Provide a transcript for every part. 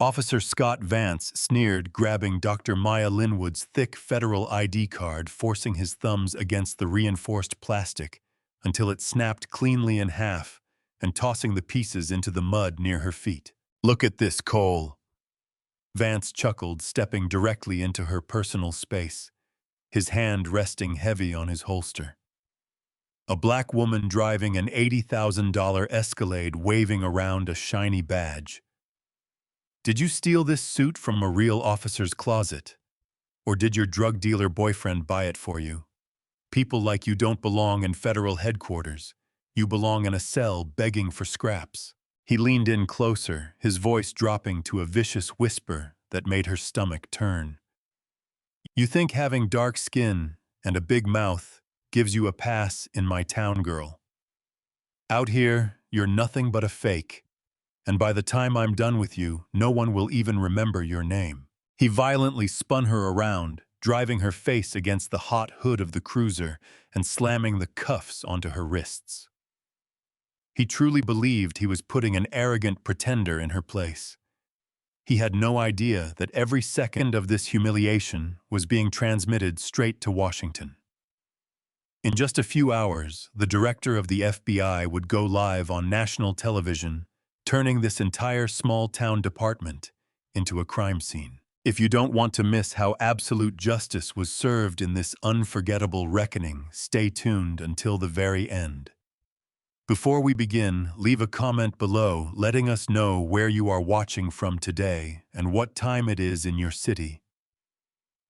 Officer Scott Vance sneered, grabbing Dr. Maya Linwood's thick federal ID card, forcing his thumbs against the reinforced plastic until it snapped cleanly in half and tossing the pieces into the mud near her feet. "Look at this, Cole." Vance chuckled, stepping directly into her personal space, his hand resting heavy on his holster. A black woman driving an $80,000 Escalade, waving around a shiny badge. "Did you steal this suit from a real officer's closet? Or did your drug dealer boyfriend buy it for you? People like you don't belong in federal headquarters. You belong in a cell begging for scraps." He leaned in closer, his voice dropping to a vicious whisper that made her stomach turn. "You think having dark skin and a big mouth gives you a pass in my town, girl? Out here, you're nothing but a fake. And by the time I'm done with you, no one will even remember your name." He violently spun her around, driving her face against the hot hood of the cruiser and slamming the cuffs onto her wrists. He truly believed he was putting an arrogant pretender in her place. He had no idea that every second of this humiliation was being transmitted straight to Washington. In just a few hours, the director of the FBI would go live on national television, turning this entire small-town department into a crime scene. If you don't want to miss how absolute justice was served in this unforgettable reckoning, stay tuned until the very end. Before we begin, leave a comment below letting us know where you are watching from today and what time it is in your city.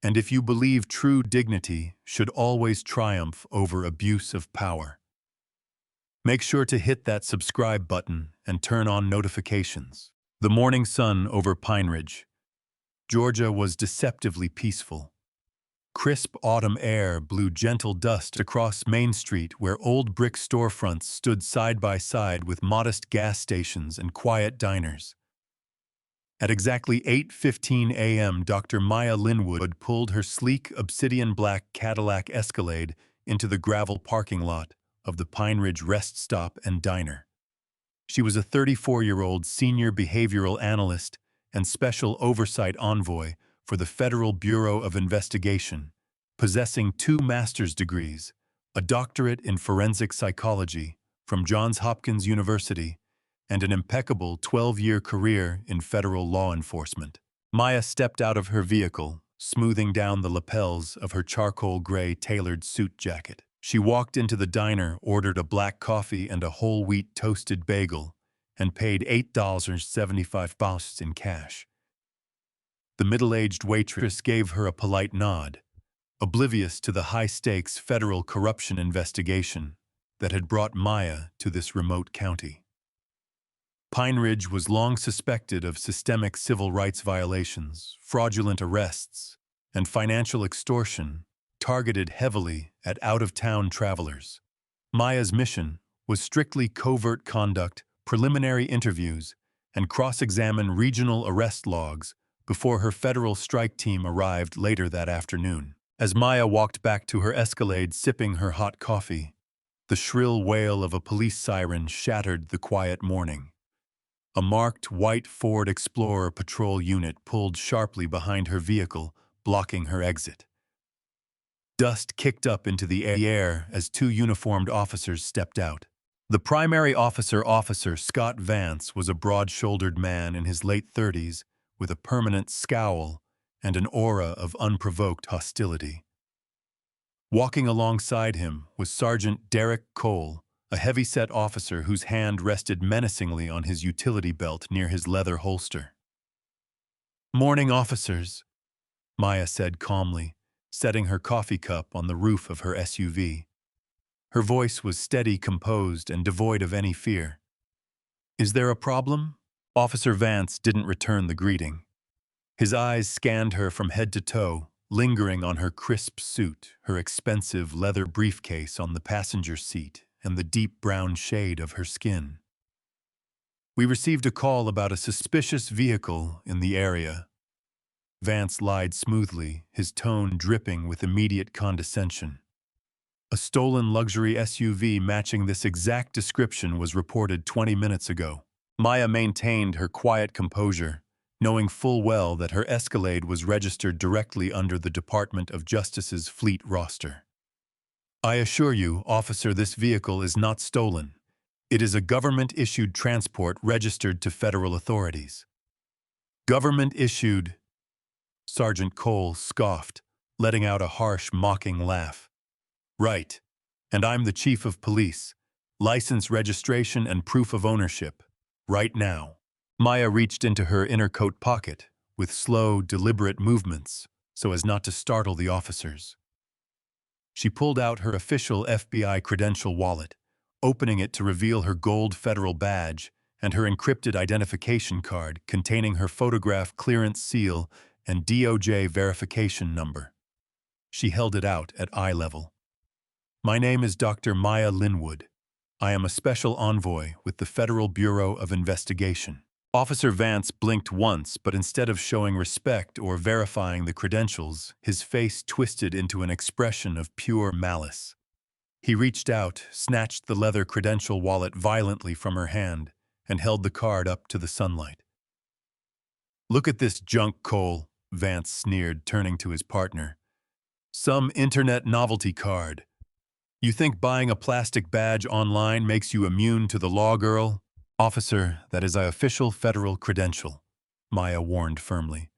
And if you believe true dignity should always triumph over abuse of power. Make sure to hit that subscribe button and turn on notifications. The morning sun over Pine Ridge, Georgia, was deceptively peaceful. Crisp autumn air blew gentle dust across Main Street, where old brick storefronts stood side by side with modest gas stations and quiet diners. At exactly 8:15 a.m., Dr. Maya Linwood pulled her sleek obsidian black Cadillac Escalade into the gravel parking lot of the Pine Ridge Rest Stop and Diner. She was a 34-year-old senior behavioral analyst and special oversight envoy for the Federal Bureau of Investigation, possessing 2 master's degrees, a doctorate in forensic psychology from Johns Hopkins University, and an impeccable 12-year career in federal law enforcement. Maya stepped out of her vehicle, smoothing down the lapels of her charcoal gray tailored suit jacket. She walked into the diner, ordered a black coffee and a whole wheat toasted bagel, and paid $8.75 in cash. The middle-aged waitress gave her a polite nod, oblivious to the high-stakes federal corruption investigation that had brought Maya to this remote county. Pine Ridge was long suspected of systemic civil rights violations, fraudulent arrests, and financial extortion, targeted heavily at out-of-town travelers. Maya's mission was strictly covert conduct, preliminary interviews, and cross-examine regional arrest logs before her federal strike team arrived later that afternoon. As Maya walked back to her Escalade sipping her hot coffee, the shrill wail of a police siren shattered the quiet morning. A marked white Ford Explorer patrol unit pulled sharply behind her vehicle, blocking her exit. Dust kicked up into the air as 2 uniformed officers stepped out. The primary officer, Officer Scott Vance, was a broad-shouldered man in his late 30s with a permanent scowl and an aura of unprovoked hostility. Walking alongside him was Sergeant Derek Cole, a heavy-set officer whose hand rested menacingly on his utility belt near his leather holster. "Morning, officers," Maya said calmly, setting her coffee cup on the roof of her SUV. Her voice was steady, composed, and devoid of any fear. "Is there a problem?" Officer Vance didn't return the greeting. His eyes scanned her from head to toe, lingering on her crisp suit, her expensive leather briefcase on the passenger seat, and the deep brown shade of her skin. "We received a call about a suspicious vehicle in the area." Vance lied smoothly, his tone dripping with immediate condescension. "A stolen luxury SUV matching this exact description was reported 20 minutes ago." Maya maintained her quiet composure, knowing full well that her Escalade was registered directly under the Department of Justice's fleet roster. "I assure you, officer, this vehicle is not stolen. It is a government-issued transport registered to federal authorities." "Government-issued?" Sergeant Cole scoffed, letting out a harsh, mocking laugh. "Right. And I'm the chief of police. License, registration, and proof of ownership. Right now." Maya reached into her inner coat pocket with slow, deliberate movements so as not to startle the officers. She pulled out her official FBI credential wallet, opening it to reveal her gold federal badge and her encrypted identification card containing her photograph clearance seal and DOJ verification number. She held it out at eye level. "My name is Dr. Maya Linwood. I am a special envoy with the Federal Bureau of Investigation." Officer Vance blinked once, but instead of showing respect or verifying the credentials, his face twisted into an expression of pure malice. He reached out, snatched the leather credential wallet violently from her hand, and held the card up to the sunlight. "Look at this junk, Cole," Vance sneered, turning to his partner. "Some internet novelty card. You think buying a plastic badge online makes you immune to the law, girl?" "Officer, that is my official federal credential," Maya warned firmly.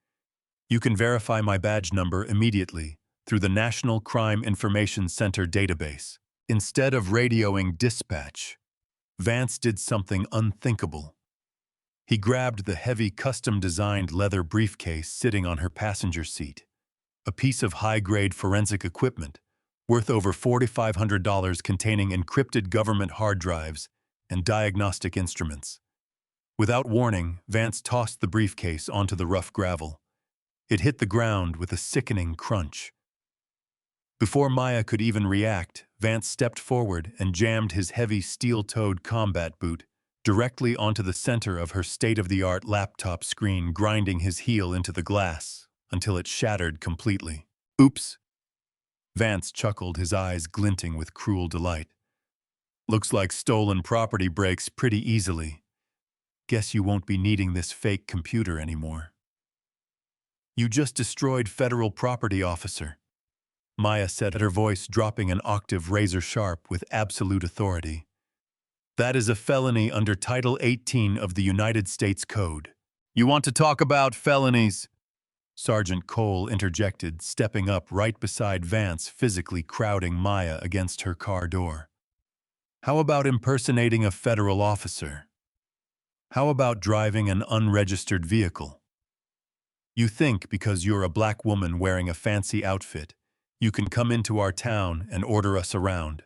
"You can verify my badge number immediately through the National Crime Information Center database." Instead of radioing dispatch, Vance did something unthinkable. He grabbed the heavy, custom-designed leather briefcase sitting on her passenger seat, a piece of high-grade forensic equipment worth over $4,500 containing encrypted government hard drives and diagnostic instruments. Without warning, Vance tossed the briefcase onto the rough gravel. It hit the ground with a sickening crunch. Before Maya could even react, Vance stepped forward and jammed his heavy steel-toed combat boot directly onto the center of her state-of-the-art laptop screen, grinding his heel into the glass until it shattered completely. "Oops." Vance chuckled, his eyes glinting with cruel delight. "Looks like stolen property breaks pretty easily. Guess you won't be needing this fake computer anymore." "You just destroyed federal property, officer," Maya said, her voice dropping an octave razor-sharp with absolute authority. "That is a felony under Title 18 of the United States Code." "You want to talk about felonies?" Sergeant Cole interjected, stepping up right beside Vance, physically crowding Maya against her car door. "How about impersonating a federal officer? How about driving an unregistered vehicle? You think because you're a black woman wearing a fancy outfit, you can come into our town and order us around?"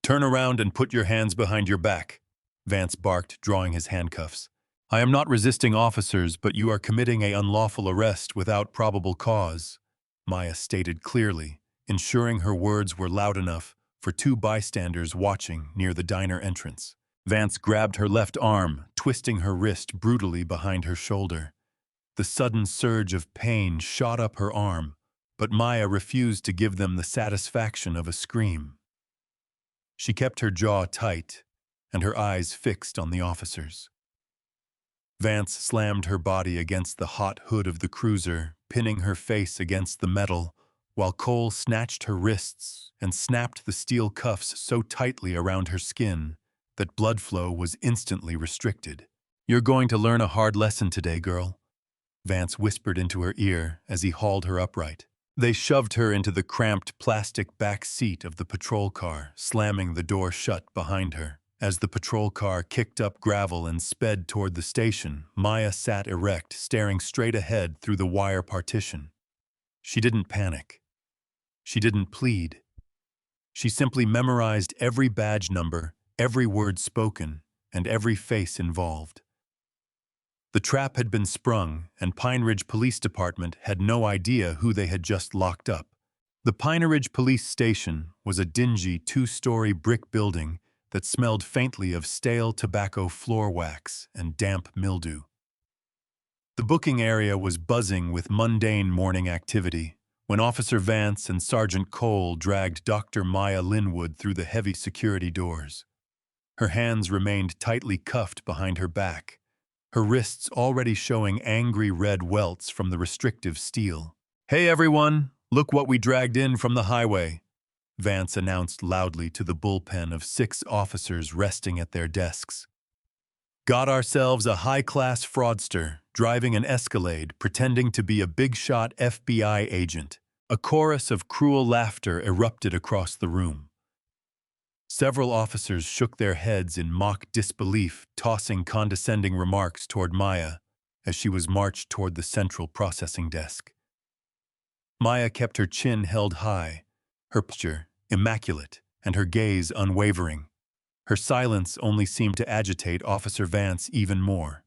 "Turn around and put your hands behind your back," Vance barked, drawing his handcuffs. "I am not resisting officers, but you are committing an unlawful arrest without probable cause," Maya stated clearly, ensuring her words were loud enough for two bystanders watching near the diner entrance. Vance grabbed her left arm, twisting her wrist brutally behind her shoulder. The sudden surge of pain shot up her arm, but Maya refused to give them the satisfaction of a scream. She kept her jaw tight and her eyes fixed on the officers. Vance slammed her body against the hot hood of the cruiser, pinning her face against the metal, while Cole snatched her wrists and snapped the steel cuffs so tightly around her skin that blood flow was instantly restricted. "You're going to learn a hard lesson today, girl," Vance whispered into her ear as he hauled her upright. They shoved her into the cramped plastic back seat of the patrol car, slamming the door shut behind her. As the patrol car kicked up gravel and sped toward the station, Maya sat erect, staring straight ahead through the wire partition. She didn't panic. She didn't plead. She simply memorized every badge number, every word spoken, and every face involved. The trap had been sprung, and Pine Ridge Police Department had no idea who they had just locked up. The Pine Ridge Police Station was a dingy two-story brick building that smelled faintly of stale tobacco floor wax and damp mildew. The booking area was buzzing with mundane morning activity when Officer Vance and Sergeant Cole dragged Dr. Maya Linwood through the heavy security doors. Her hands remained tightly cuffed behind her back, her wrists already showing angry red welts from the restrictive steel. "Hey everyone, look what we dragged in from the highway," Vance announced loudly to the bullpen of 6 officers resting at their desks. "Got ourselves a high-class fraudster driving an Escalade pretending to be a big-shot FBI agent." A chorus of cruel laughter erupted across the room. Several officers shook their heads in mock disbelief, tossing condescending remarks toward Maya as she was marched toward the central processing desk. Maya kept her chin held high, her posture immaculate, and her gaze unwavering. Her silence only seemed to agitate Officer Vance even more.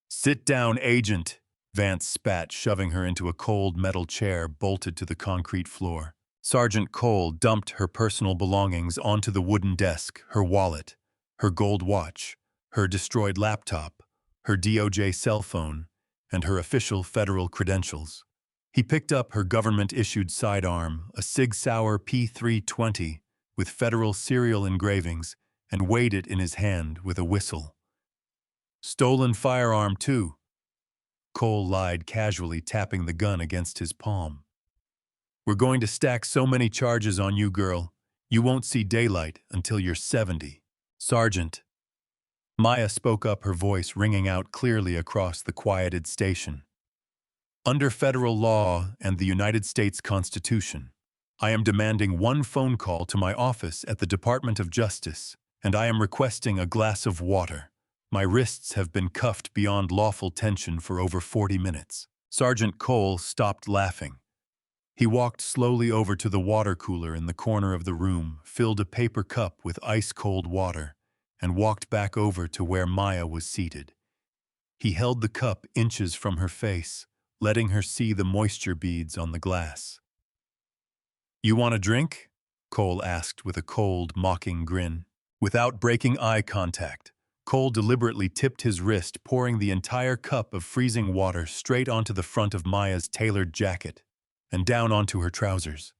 "Sit down, Agent," Vance spat, shoving her into a cold metal chair bolted to the concrete floor. Sergeant Cole dumped her personal belongings onto the wooden desk, her wallet, her gold watch, her destroyed laptop, her DOJ cell phone, and her official federal credentials. He picked up her government-issued sidearm, a Sig Sauer P320 with federal serial engravings, and weighed it in his hand with a whistle. "Stolen firearm, too," Cole lied casually, tapping the gun against his palm. "We're going to stack so many charges on you, girl. You won't see daylight until you're 70. "Sergeant." Maya spoke up, her voice ringing out clearly across the quieted station. "Under federal law and the United States Constitution, I am demanding one phone call to my office at the Department of Justice, and I am requesting a glass of water. My wrists have been cuffed beyond lawful tension for over 40 minutes. Sergeant Cole stopped laughing. He walked slowly over to the water cooler in the corner of the room, filled a paper cup with ice-cold water, and walked back over to where Maya was seated. He held the cup inches from her face, letting her see the moisture beads on the glass. "You want a drink?" Cole asked with a cold, mocking grin. Without breaking eye contact, Cole deliberately tipped his wrist, pouring the entire cup of freezing water straight onto the front of Maya's tailored jacket and down onto her trousers.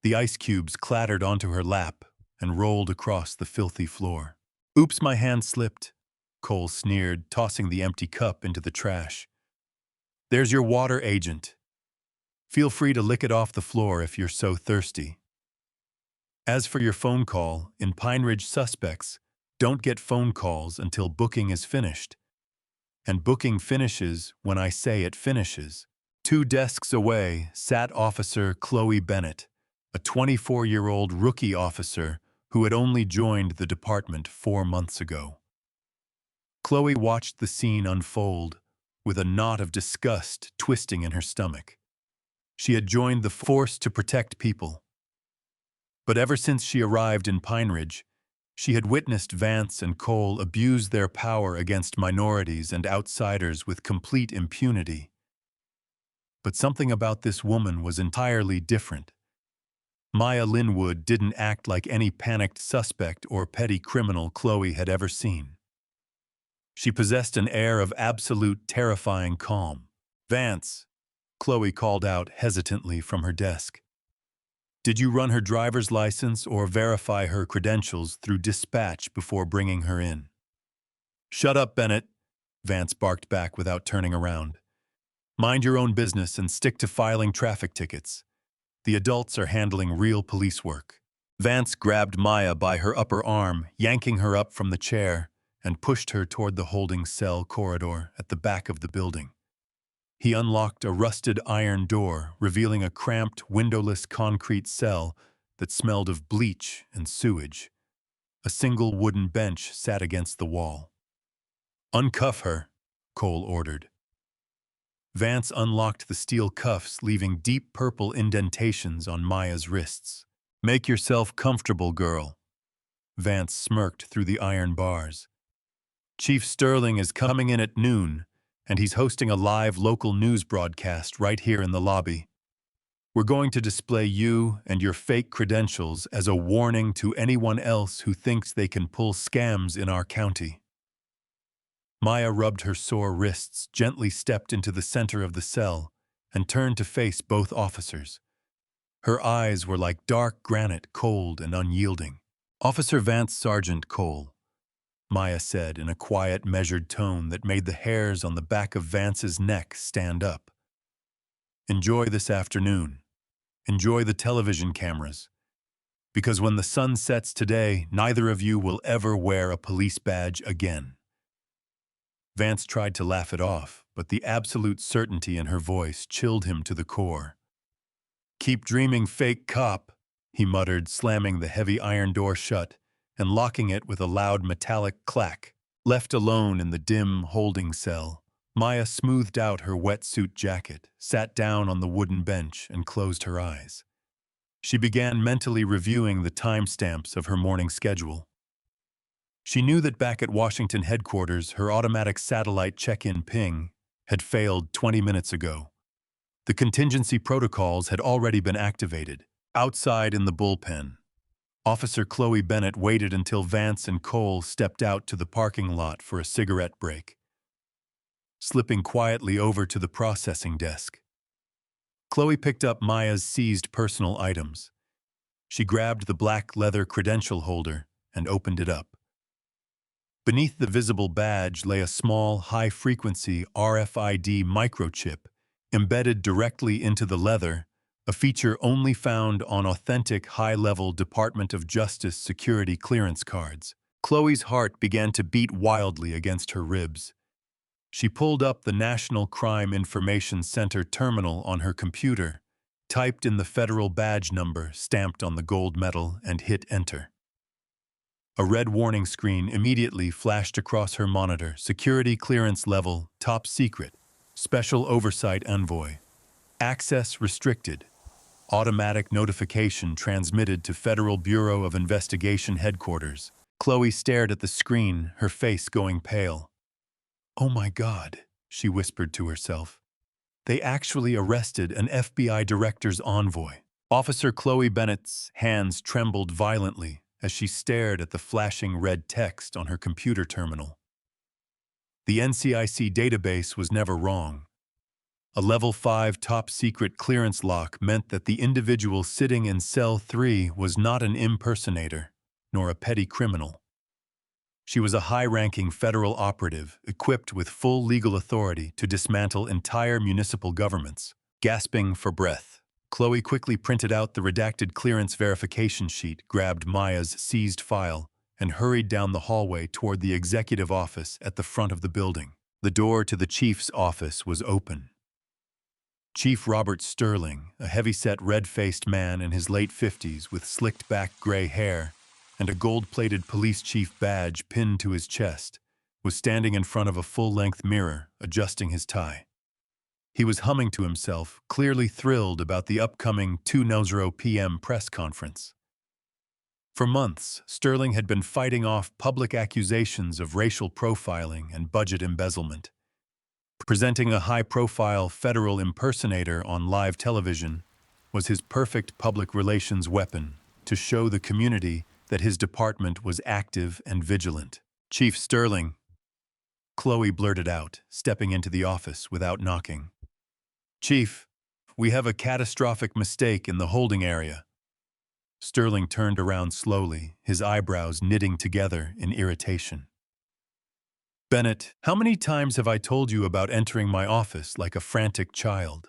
The ice cubes clattered onto her lap and rolled across the filthy floor. "Oops, my hand slipped," Cole sneered, tossing the empty cup into the trash. "There's your water, Agent. Feel free to lick it off the floor if you're so thirsty. As for your phone call, in Pine Ridge, suspects don't get phone calls until booking is finished. And booking finishes when I say it finishes." 2 desks away sat Officer Chloe Bennett, a 24-year-old rookie officer who had only joined the department 4 months ago. Chloe watched the scene unfold, with a knot of disgust twisting in her stomach. She had joined the force to protect people. But ever since she arrived in Pine Ridge, she had witnessed Vance and Cole abuse their power against minorities and outsiders with complete impunity. But something about this woman was entirely different. Maya Linwood didn't act like any panicked suspect or petty criminal Chloe had ever seen. She possessed an air of absolute terrifying calm. "Vance," Chloe called out hesitantly from her desk. "Did you run her driver's license or verify her credentials through dispatch before bringing her in?" "Shut up, Bennett," Vance barked back without turning around. "Mind your own business and stick to filing traffic tickets. The adults are handling real police work." Vance grabbed Maya by her upper arm, yanking her up from the chair, and pushed her toward the holding cell corridor at the back of the building. He unlocked a rusted iron door, revealing a cramped, windowless concrete cell that smelled of bleach and sewage. A single wooden bench sat against the wall. "Uncuff her," Cole ordered. Vance unlocked the steel cuffs, leaving deep purple indentations on Maya's wrists. "Make yourself comfortable, girl." Vance smirked through the iron bars. "Chief Sterling is coming in at noon, and he's hosting a live local news broadcast right here in the lobby. We're going to display you and your fake credentials as a warning to anyone else who thinks they can pull scams in our county." Maya rubbed her sore wrists, gently stepped into the center of the cell, and turned to face both officers. Her eyes were like dark granite, cold and unyielding. "Officer Vance, Sergeant Cole." Maya said in a quiet, measured tone that made the hairs on the back of Vance's neck stand up. Enjoy this afternoon. Enjoy the television cameras. Because when the sun sets today, neither of you will ever wear a police badge again. Vance tried to laugh it off, but the absolute certainty in her voice chilled him to the core. Keep dreaming, fake cop, he muttered, slamming the heavy iron door shut and locking it with a loud metallic clack. Left alone in the dim holding cell, Maya smoothed out her wetsuit jacket, sat down on the wooden bench, and closed her eyes. She began mentally reviewing the timestamps of her morning schedule. She knew that back at Washington headquarters, her automatic satellite check-in ping had failed 20 minutes ago. The contingency protocols had already been activated. Outside in the bullpen, Officer Chloe Bennett waited until Vance and Cole stepped out to the parking lot for a cigarette break, slipping quietly over to the processing desk. Chloe picked up Maya's seized personal items. She grabbed the black leather credential holder and opened it up. Beneath the visible badge lay a small, high-frequency RFID microchip embedded directly into the leather, a feature only found on authentic high-level Department of Justice security clearance cards. Chloe's heart began to beat wildly against her ribs. She pulled up the National Crime Information Center terminal on her computer, typed in the federal badge number stamped on the gold medal, and hit enter. A red warning screen immediately flashed across her monitor. Security clearance level, top secret, special oversight envoy. Access restricted. Automatic notification transmitted to Federal Bureau of Investigation headquarters. Chloe stared at the screen, her face going pale. "Oh my God," she whispered to herself. "They actually arrested an FBI director's envoy." Officer Chloe Bennett's hands trembled violently as she stared at the flashing red text on her computer terminal. The NCIC database was never wrong. A Level 5 top-secret clearance lock meant that the individual sitting in Cell 3 was not an impersonator, nor a petty criminal. She was a high-ranking federal operative equipped with full legal authority to dismantle entire municipal governments. Gasping for breath, Chloe quickly printed out the redacted clearance verification sheet, grabbed Maya's seized file, and hurried down the hallway toward the executive office at the front of the building. The door to the chief's office was open. Chief Robert Sterling, a heavy-set, red-faced man in his late 50s with slicked-back gray hair and a gold-plated police chief badge pinned to his chest, was standing in front of a full-length mirror, adjusting his tie. He was humming to himself, clearly thrilled about the upcoming 2:00 p.m. press conference. For months, Sterling had been fighting off public accusations of racial profiling and budget embezzlement. Presenting a high-profile federal impersonator on live television was his perfect public relations weapon to show the community that his department was active and vigilant. "Chief Sterling," Chloe blurted out, stepping into the office without knocking. "Chief, we have a catastrophic mistake in the holding area." Sterling turned around slowly, his eyebrows knitting together in irritation. "Bennett, how many times have I told you about entering my office like a frantic child?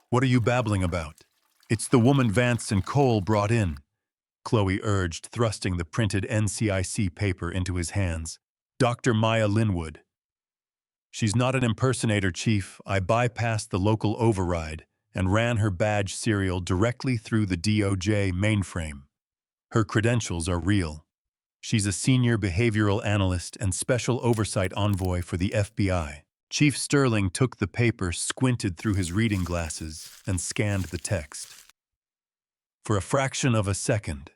What are you babbling about? It's the woman Vance and Cole brought in," Chloe urged, thrusting the printed NCIC paper into his hands. "Dr. Maya Linwood." "She's not an impersonator, Chief. I bypassed the local override and ran her badge serial directly through the DOJ mainframe. Her credentials are real. She's a senior behavioral analyst and special oversight envoy for the FBI." Chief Sterling took the paper, squinted through his reading glasses, and scanned the text. For a fraction of a second,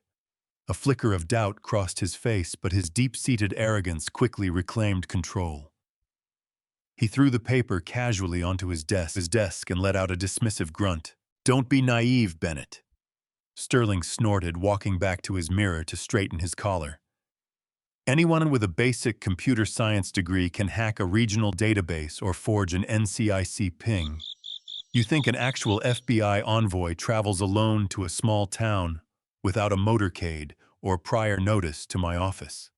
a flicker of doubt crossed his face, but his deep-seated arrogance quickly reclaimed control. He threw the paper casually onto his desk and let out a dismissive grunt. "Don't be naive, Bennett." Sterling snorted, walking back to his mirror to straighten his collar. "Anyone with a basic computer science degree can hack a regional database or forge an NCIC ping. You think an actual FBI envoy travels alone to a small town without a motorcade or prior notice to my office?"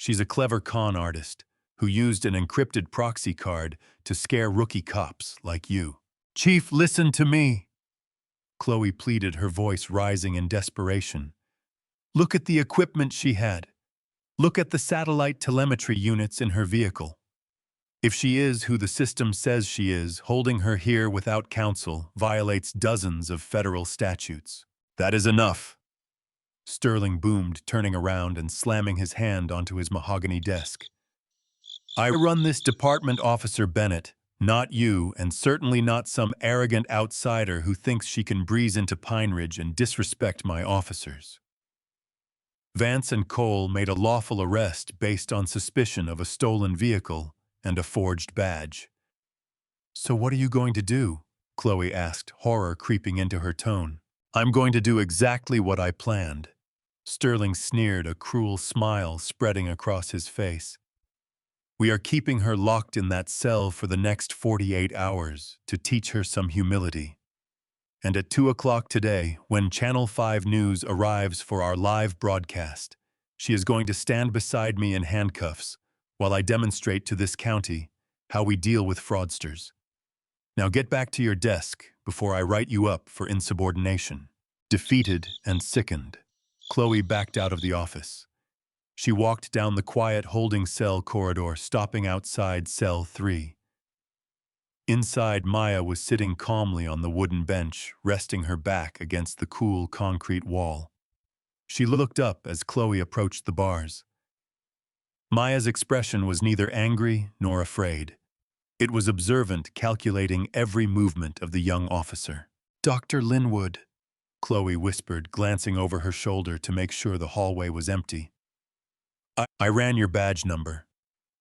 She's a clever con artist who used an encrypted proxy card to scare rookie cops like you. Chief, listen to me, Chloe pleaded, her voice rising in desperation. Look at the equipment she had. Look at the satellite telemetry units in her vehicle. If she is who the system says she is, holding her here without counsel violates dozens of federal statutes. That is enough, Sterling boomed, turning around and slamming his hand onto his mahogany desk. I run this department, Officer Bennett, not you, and certainly not some arrogant outsider who thinks she can breeze into Pine Ridge and disrespect my officers. Vance and Cole made a lawful arrest based on suspicion of a stolen vehicle and a forged badge. So what are you going to do? Chloe asked, horror creeping into her tone. I'm going to do exactly what I planned. Sterling sneered, a cruel smile spreading across his face. We are keeping her locked in that cell for the next 48 hours to teach her some humility. And at 2 o'clock today, when Channel 5 News arrives for our live broadcast, she is going to stand beside me in handcuffs while I demonstrate to this county how we deal with fraudsters. Now get back to your desk before I write you up for insubordination. Defeated and sickened, Chloe backed out of the office. She walked down the quiet holding cell corridor, stopping outside cell 3. Inside, Maya was sitting calmly on the wooden bench, resting her back against the cool concrete wall. She looked up as Chloe approached the bars. Maya's expression was neither angry nor afraid. It was observant, calculating every movement of the young officer. Dr. Linwood, Chloe whispered, glancing over her shoulder to make sure the hallway was empty. I ran your badge number.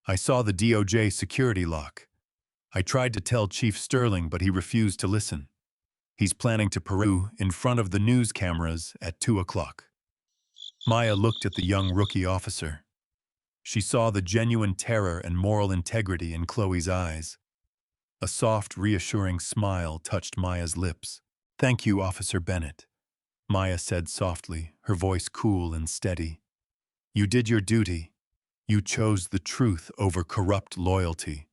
I saw the DOJ security lock. I tried to tell Chief Sterling, but he refused to listen. He's planning to parade in front of the news cameras at 2 o'clock. Maya looked at the young rookie officer. She saw the genuine terror and moral integrity in Chloe's eyes. A soft, reassuring smile touched Maya's lips. Thank you, Officer Bennett, Maya said softly, her voice cool and steady. You did your duty. You chose the truth over corrupt loyalty.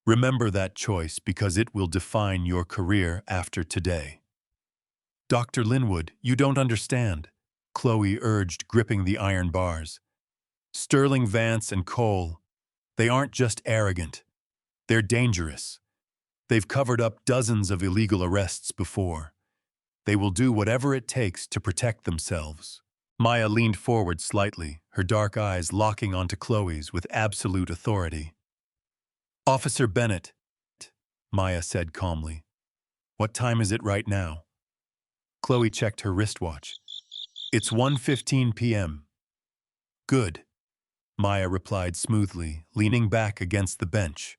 Remember that choice because it will define your career after today. Dr. Linwood, you don't understand, Chloe urged, gripping the iron bars. Sterling, Vance, and Cole, they aren't just arrogant. They're dangerous. They've covered up dozens of illegal arrests before. They will do whatever it takes to protect themselves. Maya leaned forward slightly, her dark eyes locking onto Chloe's with absolute authority. Officer Bennett, Maya said calmly. What time is it right now? Chloe checked her wristwatch. It's 1:15 p.m. Good, Maya replied smoothly, leaning back against the bench.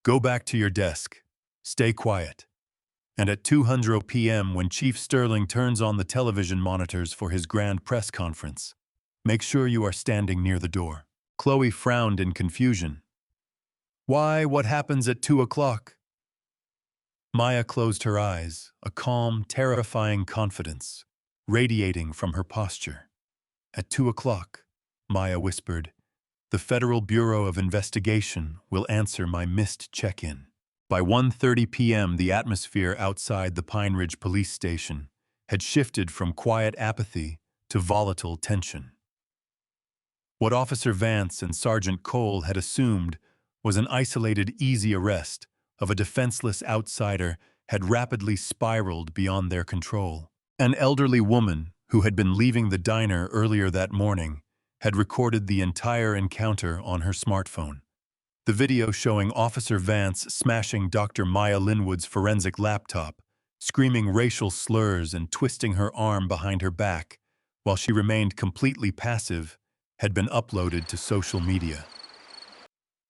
Go back to your desk. Stay quiet. And at 2:00 p.m., when Chief Sterling turns on the television monitors for his grand press conference, make sure you are standing near the door. Chloe frowned in confusion. Why, what happens at 2 o'clock? Maya closed her eyes, a calm, terrifying confidence radiating from her posture. At 2 o'clock, Maya whispered, the Federal Bureau of Investigation will answer my missed check-in. By 1:30 p.m., the atmosphere outside the Pine Ridge police station had shifted from quiet apathy to volatile tension. What Officer Vance and Sergeant Cole had assumed was an isolated, easy arrest of a defenseless outsider had rapidly spiraled beyond their control. An elderly woman who had been leaving the diner earlier that morning had recorded the entire encounter on her smartphone. The video showing Officer Vance smashing Dr. Maya Linwood's forensic laptop, screaming racial slurs and twisting her arm behind her back while she remained completely passive, had been uploaded to social media.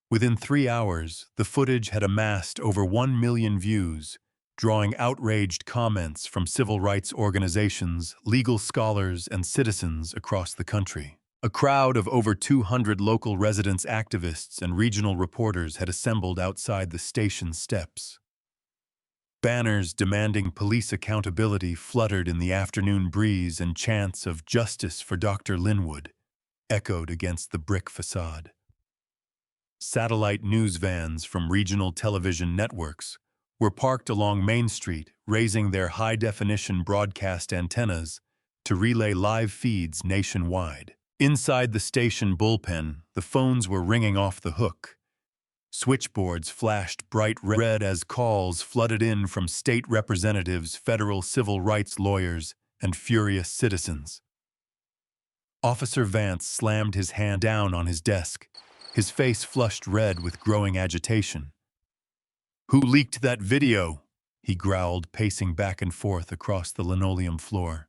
Within 3 hours, the footage had amassed over 1 million views, drawing outraged comments from civil rights organizations, legal scholars, and citizens across the country. A crowd of over 200 local residents, activists, and regional reporters had assembled outside the station steps. Banners demanding police accountability fluttered in the afternoon breeze, and chants of justice for Dr. Linwood echoed against the brick facade. Satellite news vans from regional television networks were parked along Main Street, raising their high-definition broadcast antennas to relay live feeds nationwide. Inside the station bullpen, the phones were ringing off the hook. Switchboards flashed bright red as calls flooded in from state representatives, federal civil rights lawyers, and furious citizens. Officer Vance slammed his hand down on his desk, his face flushed red with growing agitation. "Who leaked that video?" he growled, pacing back and forth across the linoleum floor.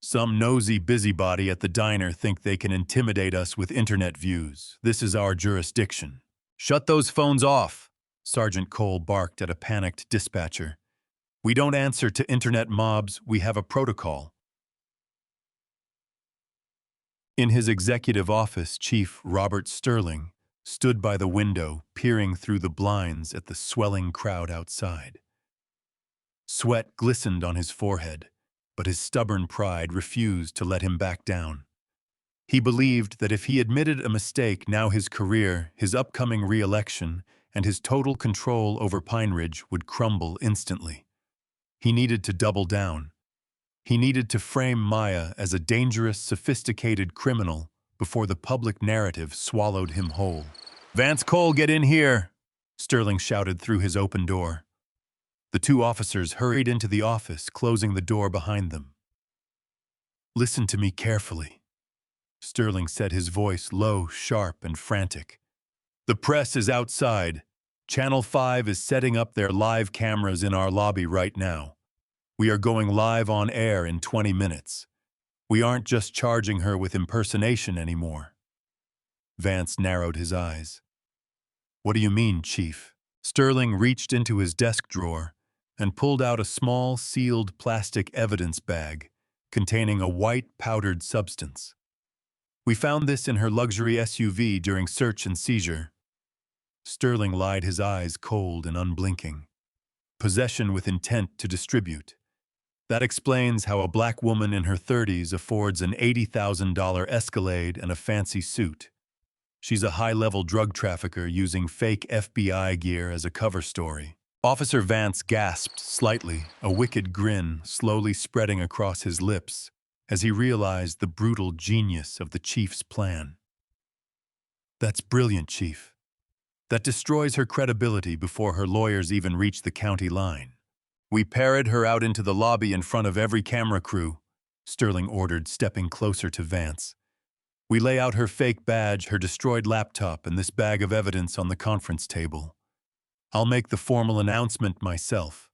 "Some nosy busybody at the diner think they can intimidate us with internet views. This is our jurisdiction." "Shut those phones off," Sergeant Cole barked at a panicked dispatcher. "We don't answer to internet mobs, we have a protocol." In his executive office, Chief Robert Sterling stood by the window, peering through the blinds at the swelling crowd outside. Sweat glistened on his forehead, but his stubborn pride refused to let him back down. He believed that if he admitted a mistake, now his career, his upcoming re-election, and his total control over Pine Ridge would crumble instantly. He needed to double down. He needed to frame Maya as a dangerous, sophisticated criminal before the public narrative swallowed him whole. "Vance Cole, get in here!" Sterling shouted through his open door. The two officers hurried into the office, closing the door behind them. "Listen to me carefully," Sterling said, his voice low, sharp, and frantic. "The press is outside. Channel 5 is setting up their live cameras in our lobby right now. We are going live on air in 20 minutes. We aren't just charging her with impersonation anymore." Vance narrowed his eyes. "What do you mean, Chief?" Sterling reached into his desk drawer and pulled out a small, sealed plastic evidence bag containing a white, powdered substance. "We found this in her luxury SUV during search and seizure." Sterling lied, his eyes cold and unblinking. "Possession with intent to distribute. That explains how a black woman in her 30s affords an $80,000 Escalade and a fancy suit. She's a high-level drug trafficker using fake FBI gear as a cover story." Officer Vance gasped slightly, a wicked grin slowly spreading across his lips as he realized the brutal genius of the chief's plan. "That's brilliant, Chief. That destroys her credibility before her lawyers even reach the county line." "We parade her out into the lobby in front of every camera crew," Sterling ordered, stepping closer to Vance. "We lay out her fake badge, her destroyed laptop, and this bag of evidence on the conference table. I'll make the formal announcement myself.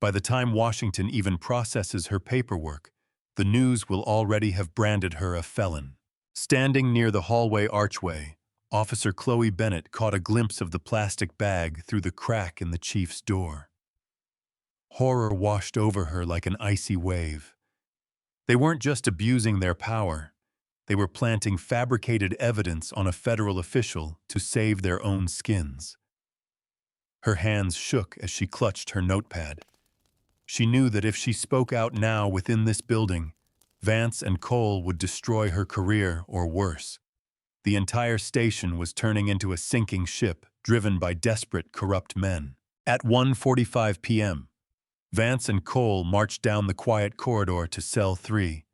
By the time Washington even processes her paperwork, the news will already have branded her a felon." Standing near the hallway archway, Officer Chloe Bennett caught a glimpse of the plastic bag through the crack in the chief's door. Horror washed over her like an icy wave. They weren't just abusing their power. They were planting fabricated evidence on a federal official to save their own skins. Her hands shook as she clutched her notepad. She knew that if she spoke out now within this building, Vance and Cole would destroy her career or worse. The entire station was turning into a sinking ship driven by desperate, corrupt men. At 1:45 p.m., Vance and Cole marched down the quiet corridor to cell 3.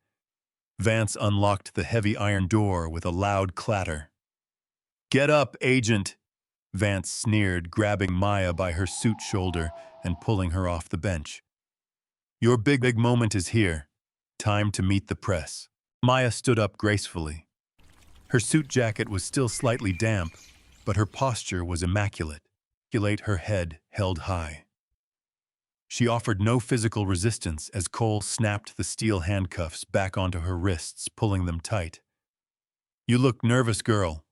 Vance unlocked the heavy iron door with a loud clatter. "Get up, agent," Vance sneered, grabbing Maya by her suit shoulder and pulling her off the bench. "Your big moment is here. Time to meet the press." Maya stood up gracefully. Her suit jacket was still slightly damp, but her posture was immaculate. Her head held high. She offered no physical resistance as Cole snapped the steel handcuffs back onto her wrists, pulling them tight. "You look nervous, girl,"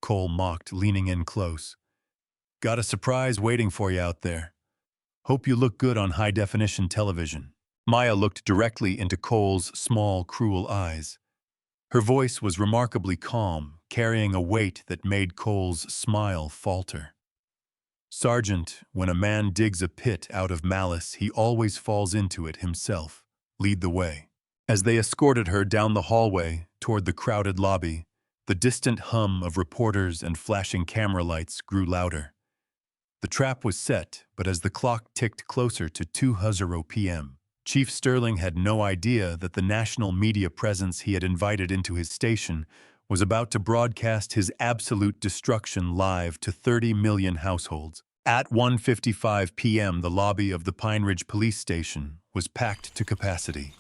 Cole mocked, leaning in close. "Got a surprise waiting for you out there. Hope you look good on high-definition television." Maya looked directly into Cole's small, cruel eyes. Her voice was remarkably calm, carrying a weight that made Cole's smile falter. "Sergeant, when a man digs a pit out of malice, he always falls into it himself. Lead the way." As they escorted her down the hallway toward the crowded lobby, The distant hum of reporters and flashing camera lights grew louder. The trap was set, but as the clock ticked closer to 2:00 p.m., Chief Sterling had no idea that the national media presence he had invited into his station was about to broadcast his absolute destruction live to 30 million households. At 1:55 p.m., the lobby of the Pine Ridge police station was packed to capacity.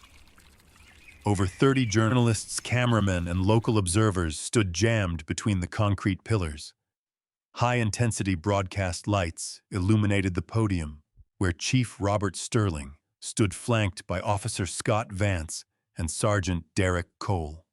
Over 30 journalists, cameramen, and local observers stood jammed between the concrete pillars. High-intensity broadcast lights illuminated the podium, where Chief Robert Sterling stood flanked by Officer Scott Vance and Sergeant Derek Cole.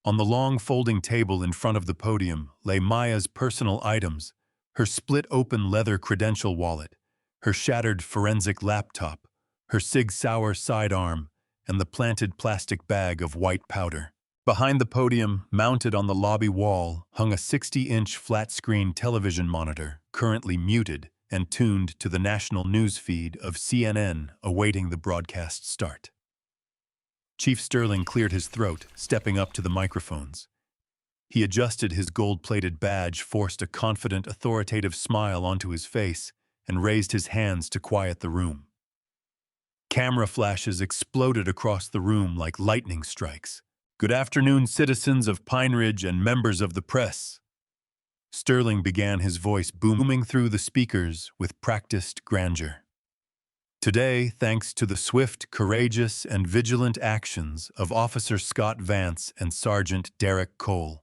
On the long folding table in front of the podium lay Maya's personal items, her split-open leather credential wallet, her shattered forensic laptop, her Sig Sauer sidearm, and the planted plastic bag of white powder. Behind the podium, mounted on the lobby wall, hung a 60-inch flat-screen television monitor, currently muted and tuned to the national news feed of CNN awaiting the broadcast start. Chief Sterling cleared his throat, stepping up to the microphones. He adjusted his gold-plated badge, forced a confident, authoritative smile onto his face, and raised his hands to quiet the room. Camera flashes exploded across the room like lightning strikes. "Good afternoon, citizens of Pine Ridge and members of the press." Sterling began, his voice booming through the speakers with practiced grandeur. "Today, thanks to the swift, courageous, and vigilant actions of Officer Scott Vance and Sergeant Derek Cole,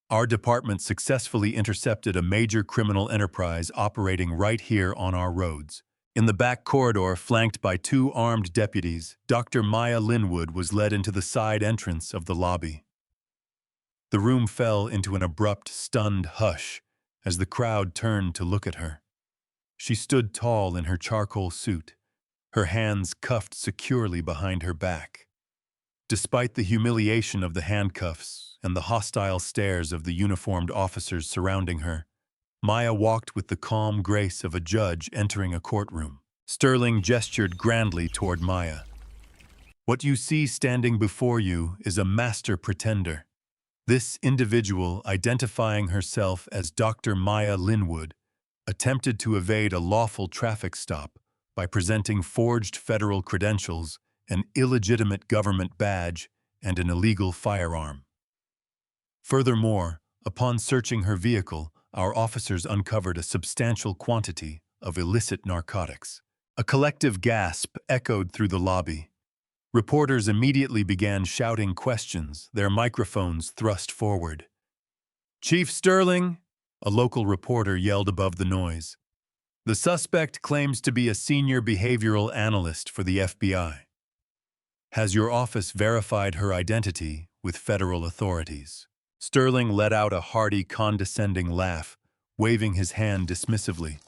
our department successfully intercepted a major criminal enterprise operating right here on our roads. In the back corridor, flanked by 2 armed deputies, Dr. Maya Linwood was led into the side entrance of the lobby. The room fell into an abrupt, stunned hush as the crowd turned to look at her. She stood tall in her charcoal suit, her hands cuffed securely behind her back. Despite the humiliation of the handcuffs and the hostile stares of the uniformed officers surrounding her, Maya walked with the calm grace of a judge entering a courtroom. Sterling gestured grandly toward Maya. "What you see standing before you is a master pretender. This individual, identifying herself as Dr. Maya Linwood, attempted to evade a lawful traffic stop by presenting forged federal credentials, an illegitimate government badge, and an illegal firearm. Furthermore, upon searching her vehicle, our officers uncovered a substantial quantity of illicit narcotics." A collective gasp echoed through the lobby. Reporters immediately began shouting questions, their microphones thrust forward. "Chief Sterling," a local reporter yelled above the noise. "The suspect claims to be a senior behavioral analyst for the FBI. Has your office verified her identity with federal authorities?" Sterling let out a hearty, condescending laugh, waving his hand dismissively.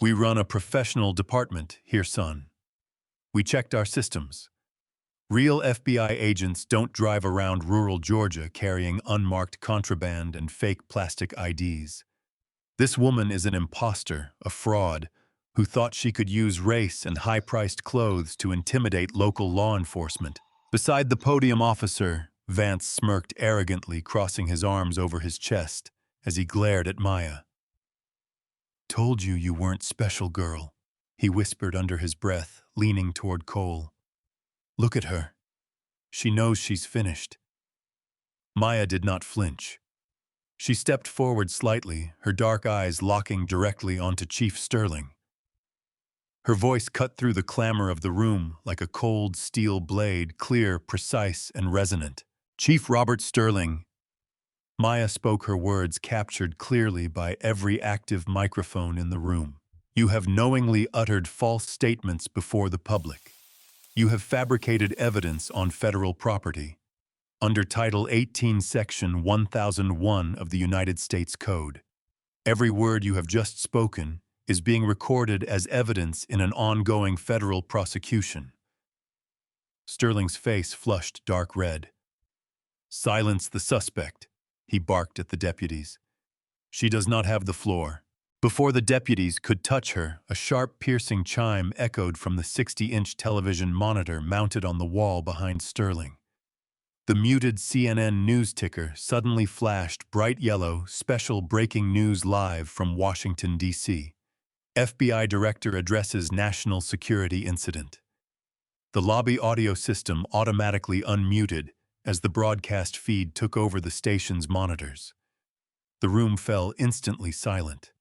"We run a professional department here, son. We checked our systems. Real FBI agents don't drive around rural Georgia carrying unmarked contraband and fake plastic IDs. This woman is an imposter, a fraud, who thought she could use race and high-priced clothes to intimidate local law enforcement." Beside the podium officer, Vance smirked arrogantly, crossing his arms over his chest as he glared at Maya. "Told you you weren't special, girl," he whispered under his breath, leaning toward Cole. "Look at her. She knows she's finished." Maya did not flinch. She stepped forward slightly, her dark eyes locking directly onto Chief Sterling. Her voice cut through the clamor of the room like a cold steel blade, clear, precise, and resonant. "Chief Robert Sterling." Maya spoke her words captured clearly by every active microphone in the room. "You have knowingly uttered false statements before the public. You have fabricated evidence on federal property, under Title 18, Section 1001 of the United States Code. Every word you have just spoken is being recorded as evidence in an ongoing federal prosecution." Sterling's face flushed dark red. "Silence the suspect," he barked at the deputies. "She does not have the floor." Before the deputies could touch her, a sharp, piercing chime echoed from the 60-inch television monitor mounted on the wall behind Sterling. The muted CNN news ticker suddenly flashed bright yellow, special breaking news live from Washington, D.C. FBI Director addresses national security incident. The lobby audio system automatically unmuted as the broadcast feed took over the station's monitors. The room fell instantly silent.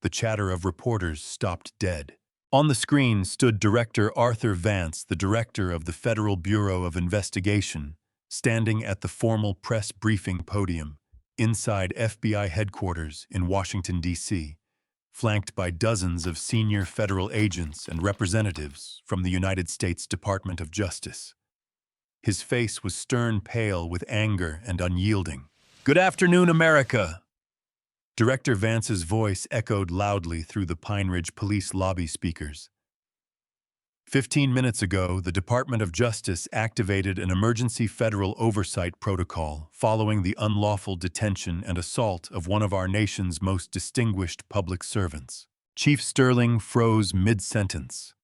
The chatter of reporters stopped dead. On the screen stood Director Arthur Vance, the director of the Federal Bureau of Investigation, standing at the formal press briefing podium inside FBI headquarters in Washington, D.C., flanked by dozens of senior federal agents and representatives from the United States Department of Justice. His face was stern pale with anger and unyielding. "Good afternoon, America!" Director Vance's voice echoed loudly through the Pine Ridge Police lobby speakers. 15 minutes ago, the Department of Justice activated an emergency federal oversight protocol following the unlawful detention and assault of one of our nation's most distinguished public servants. Chief Sterling froze mid-sentence.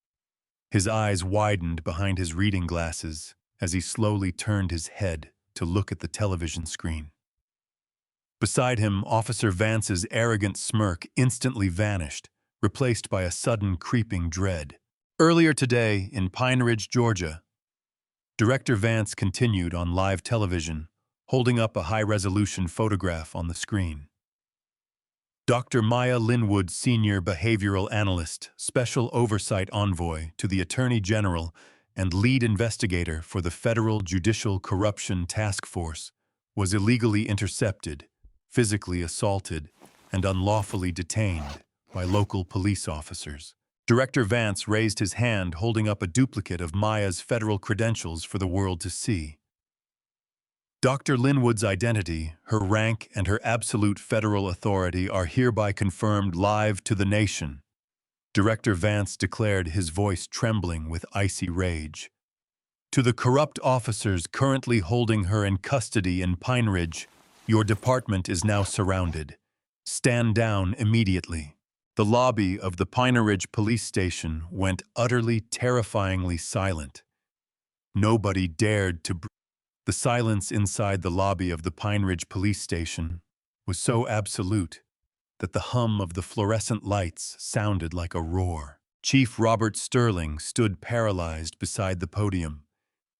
His eyes widened behind his reading glasses as he slowly turned his head to look at the television screen. Beside him, Officer Vance's arrogant smirk instantly vanished, replaced by a sudden creeping dread. Earlier today, in Pine Ridge, Georgia, Director Vance continued on live television, holding up a high-resolution photograph on the screen. Dr. Maya Linwood, Senior Behavioral Analyst, Special Oversight Envoy to the Attorney General and lead investigator for the Federal Judicial Corruption Task Force, was illegally intercepted, physically assaulted, and unlawfully detained by local police officers. Director Vance raised his hand, holding up a duplicate of Maya's federal credentials for the world to see. Dr. Linwood's identity, her rank, and her absolute federal authority are hereby confirmed live to the nation, Director Vance declared, his voice trembling with icy rage. To the corrupt officers currently holding her in custody in Pine Ridge, your department is now surrounded. Stand down immediately. The lobby of the Pine Ridge police station went utterly, terrifyingly silent. Nobody dared to breathe. The silence inside the lobby of the Pine Ridge police station was so absolute that the hum of the fluorescent lights sounded like a roar. Chief Robert Sterling stood paralyzed beside the podium,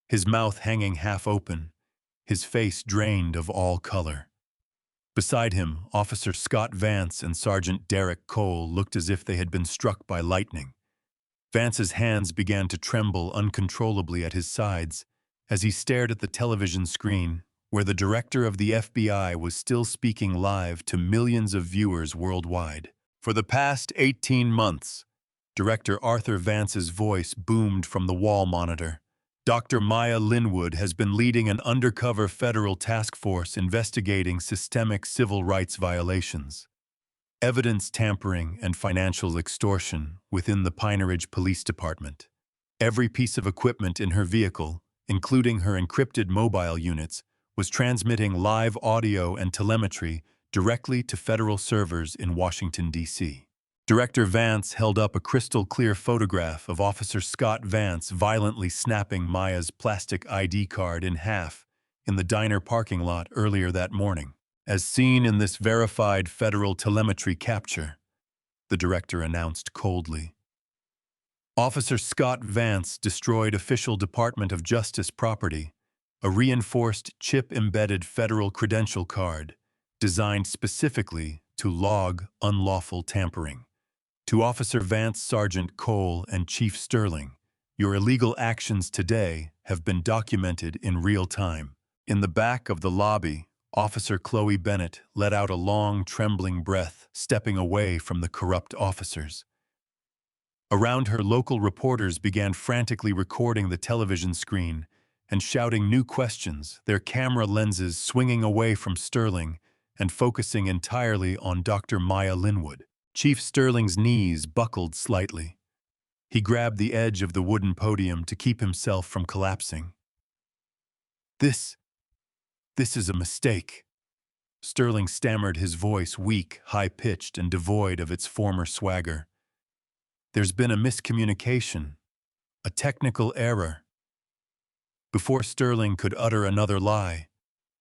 his mouth hanging half open, his face drained of all color. Beside him, Officer Scott Vance and Sergeant Derek Cole looked as if they had been struck by lightning. Vance's hands began to tremble uncontrollably at his sides as he stared at the television screen where the director of the FBI was still speaking live to millions of viewers worldwide. For the past 18 months, Director Arthur Vance's voice boomed from the wall monitor. Dr. Maya Linwood has been leading an undercover federal task force investigating systemic civil rights violations, evidence tampering, and financial extortion within the Pine Ridge Police Department. Every piece of equipment in her vehicle, including her encrypted mobile units, was transmitting live audio and telemetry directly to federal servers in Washington, D.C. Director Vance held up a crystal-clear photograph of Officer Scott Vance violently snapping Maya's plastic ID card in half in the diner parking lot earlier that morning. As seen in this verified federal telemetry capture, the director announced coldly. Officer Scott Vance destroyed official Department of Justice property, a reinforced chip-embedded federal credential card designed specifically to log unlawful tampering. To Officer Vance, Sergeant Cole, and Chief Sterling, your illegal actions today have been documented in real time. In the back of the lobby, Officer Chloe Bennett let out a long, trembling breath, stepping away from the corrupt officers. Around her, local reporters began frantically recording the television screen and shouting new questions, their camera lenses swinging away from Sterling and focusing entirely on Dr. Maya Linwood. Chief Sterling's knees buckled slightly. He grabbed the edge of the wooden podium to keep himself from collapsing. This is a mistake. Sterling stammered, his voice weak, high-pitched, and devoid of its former swagger. There's been a miscommunication, a technical error. Before Sterling could utter another lie,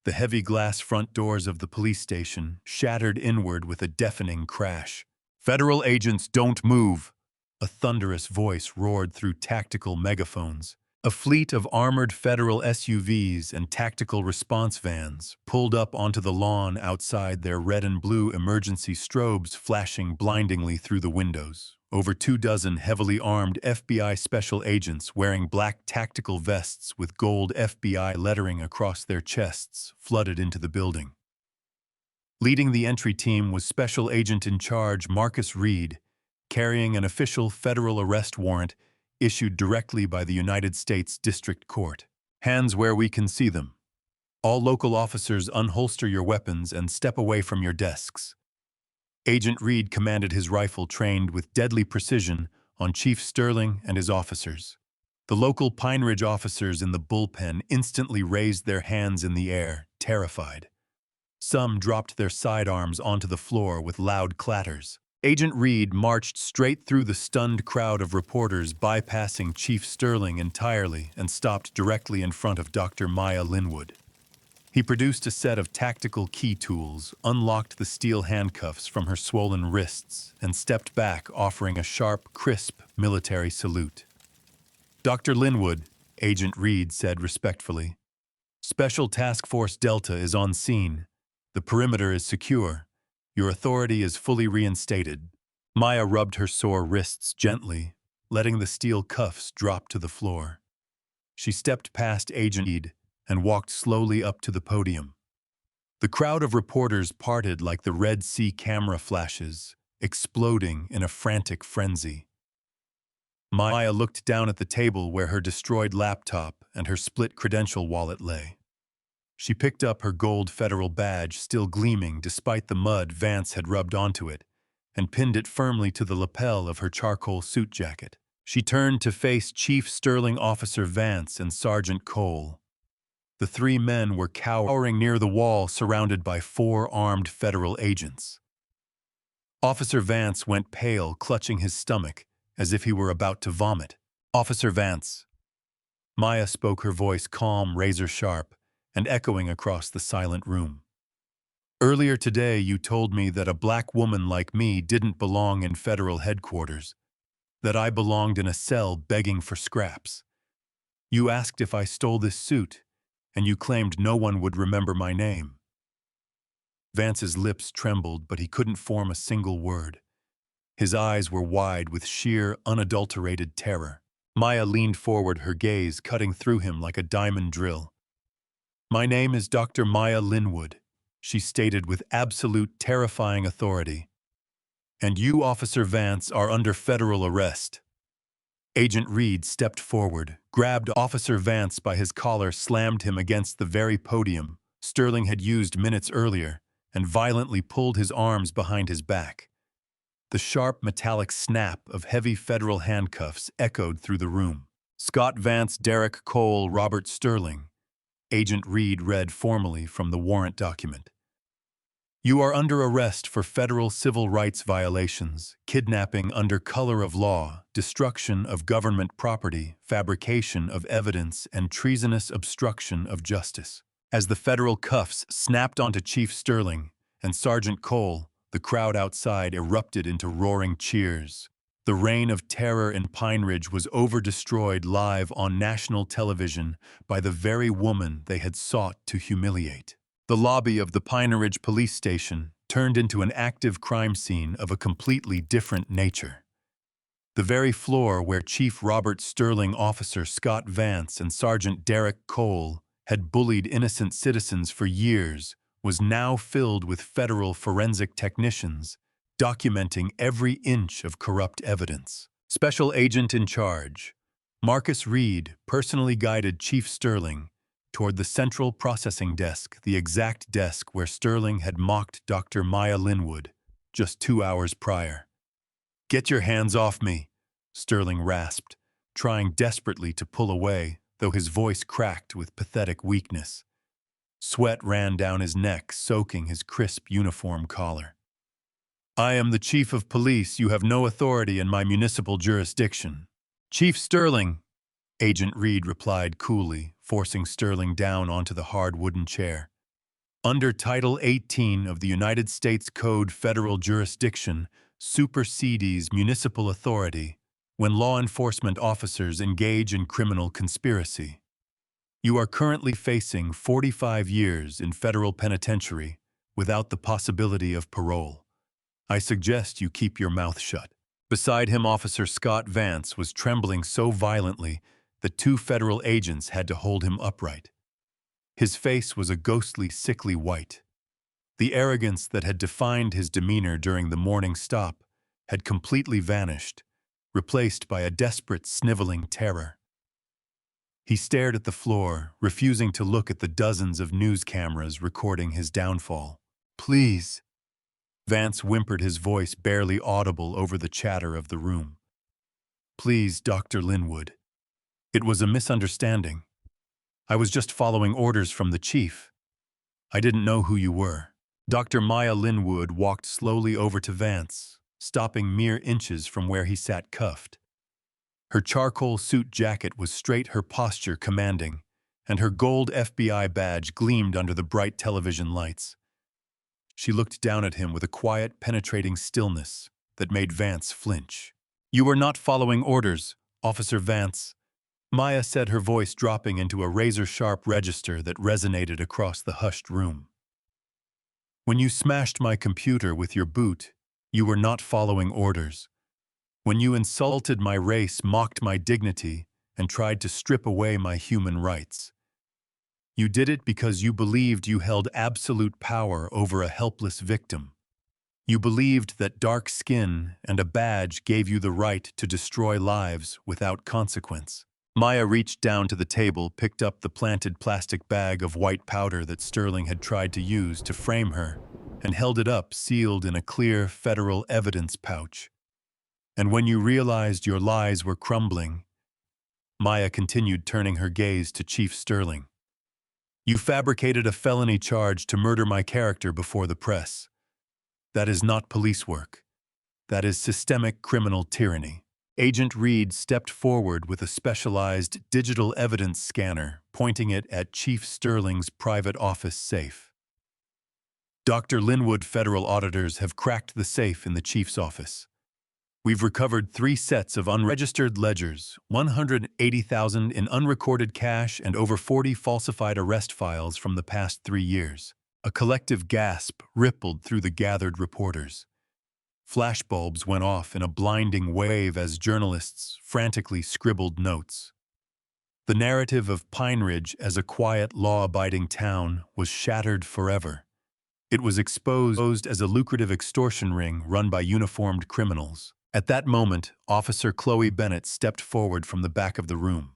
the heavy glass front doors of the police station shattered inward with a deafening crash. "Federal agents, don't move!" A thunderous voice roared through tactical megaphones. A fleet of armored federal SUVs and tactical response vans pulled up onto the lawn outside, their red and blue emergency strobes flashing blindingly through the windows. Over 24 heavily armed FBI special agents wearing black tactical vests with gold FBI lettering across their chests flooded into the building. Leading the entry team was Special Agent in Charge Marcus Reed, carrying an official federal arrest warrant issued directly by the United States District Court. "Hands where we can see them. All local officers unholster your weapons and step away from your desks." Agent Reed commanded, his rifle trained with deadly precision on Chief Sterling and his officers. The local Pine Ridge officers in the bullpen instantly raised their hands in the air, terrified. Some dropped their sidearms onto the floor with loud clatters. Agent Reed marched straight through the stunned crowd of reporters, bypassing Chief Sterling entirely, and stopped directly in front of Dr. Maya Linwood. He produced a set of tactical key tools, unlocked the steel handcuffs from her swollen wrists, and stepped back, offering a sharp, crisp military salute. "Dr. Linwood," Agent Reed said respectfully, "Special Task Force Delta is on scene. The perimeter is secure. Your authority is fully reinstated." Maya rubbed her sore wrists gently, letting the steel cuffs drop to the floor. She stepped past Agent Reed and walked slowly up to the podium. The crowd of reporters parted like the Red Sea camera flashes, exploding in a frantic frenzy. Maya looked down at the table where her destroyed laptop and her split credential wallet lay. She picked up her gold federal badge, still gleaming despite the mud Vance had rubbed onto it, and pinned it firmly to the lapel of her charcoal suit jacket. She turned to face Chief Sterling, Officer Vance, and Sergeant Cole. The three men were cowering near the wall, surrounded by 4 armed federal agents. Officer Vance went pale, clutching his stomach, as if he were about to vomit. "Officer Vance." Maya spoke, her voice calm, razor-sharp, and echoing across the silent room. "Earlier today, you told me that a black woman like me didn't belong in federal headquarters, that I belonged in a cell begging for scraps. You asked if I stole this suit, and you claimed no one would remember my name." Vance's lips trembled, but he couldn't form a single word. His eyes were wide with sheer, unadulterated terror. Maya leaned forward, her gaze cutting through him like a diamond drill. "My name is Dr. Maya Linwood," she stated with absolute, terrifying authority. "And you, Officer Vance, are under federal arrest." Agent Reed stepped forward, grabbed Officer Vance by his collar, slammed him against the very podium Sterling had used minutes earlier, and violently pulled his arms behind his back. The sharp, metallic snap of heavy federal handcuffs echoed through the room. "Scott Vance, Derek Cole, Robert Sterling," Agent Reed read formally from the warrant document. "You are under arrest for federal civil rights violations, kidnapping under color of law, destruction of government property, fabrication of evidence, and treasonous obstruction of justice." As the federal cuffs snapped onto Chief Sterling and Sergeant Cole, the crowd outside erupted into roaring cheers. The reign of terror in Pine Ridge was over-destroyed live on national television by the very woman they had sought to humiliate. The lobby of the Pine Ridge police station turned into an active crime scene of a completely different nature. The very floor where Chief Robert Sterling, Officer Scott Vance, and Sergeant Derek Cole had bullied innocent citizens for years was now filled with federal forensic technicians documenting every inch of corrupt evidence. Special Agent in Charge Marcus Reed personally guided Chief Sterling toward the central processing desk, the exact desk where Sterling had mocked Dr. Maya Linwood just 2 hours prior. "Get your hands off me," Sterling rasped, trying desperately to pull away, though his voice cracked with pathetic weakness. Sweat ran down his neck, soaking his crisp uniform collar. "I am the Chief of Police. You have no authority in my municipal jurisdiction." "Chief Sterling," Agent Reed replied coolly, forcing Sterling down onto the hard wooden chair. Under Title 18 of the United States Code, federal jurisdiction supersedes municipal authority when law enforcement officers engage in criminal conspiracy. You are currently facing 45 years in federal penitentiary without the possibility of parole. I suggest you keep your mouth shut. Beside him, Officer Scott Vance was trembling so violently that two federal agents had to hold him upright. His face was a ghostly, sickly white. The arrogance that had defined his demeanor during the morning stop had completely vanished, replaced by a desperate, sniveling terror. He stared at the floor, refusing to look at the dozens of news cameras recording his downfall. "Please," Vance whimpered, his voice barely audible over the chatter of the room. "Please, Dr. Linwood. It was a misunderstanding. I was just following orders from the chief. I didn't know who you were." Dr. Maya Linwood walked slowly over to Vance, stopping mere inches from where he sat cuffed. Her charcoal suit jacket was straight, her posture commanding, and her gold FBI badge gleamed under the bright television lights. She looked down at him with a quiet, penetrating stillness that made Vance flinch. "You were not following orders, Officer Vance," Maya said, her voice dropping into a razor-sharp register that resonated across the hushed room. "When you smashed my computer with your boot, you were not following orders. When you insulted my race, mocked my dignity, and tried to strip away my human rights. You did it because you believed you held absolute power over a helpless victim. You believed that dark skin and a badge gave you the right to destroy lives without consequence." Maya reached down to the table, picked up the planted plastic bag of white powder that Sterling had tried to use to frame her, and held it up, sealed in a clear federal evidence pouch. "And when you realized your lies were crumbling," Maya continued, turning her gaze to Chief Sterling, "you fabricated a felony charge to murder my character before the press. That is not police work. That is systemic criminal tyranny." Agent Reed stepped forward with a specialized digital evidence scanner, pointing it at Chief Sterling's private office safe. "Dr. Linwood, federal auditors have cracked the safe in the chief's office. We've recovered 3 sets of unregistered ledgers, $180,000 in unrecorded cash, and over 40 falsified arrest files from the past 3 years." A collective gasp rippled through the gathered reporters. Flashbulbs went off in a blinding wave as journalists frantically scribbled notes. The narrative of Pine Ridge as a quiet, law-abiding town was shattered forever. It was exposed as a lucrative extortion ring run by uniformed criminals. At that moment, Officer Chloe Bennett stepped forward from the back of the room.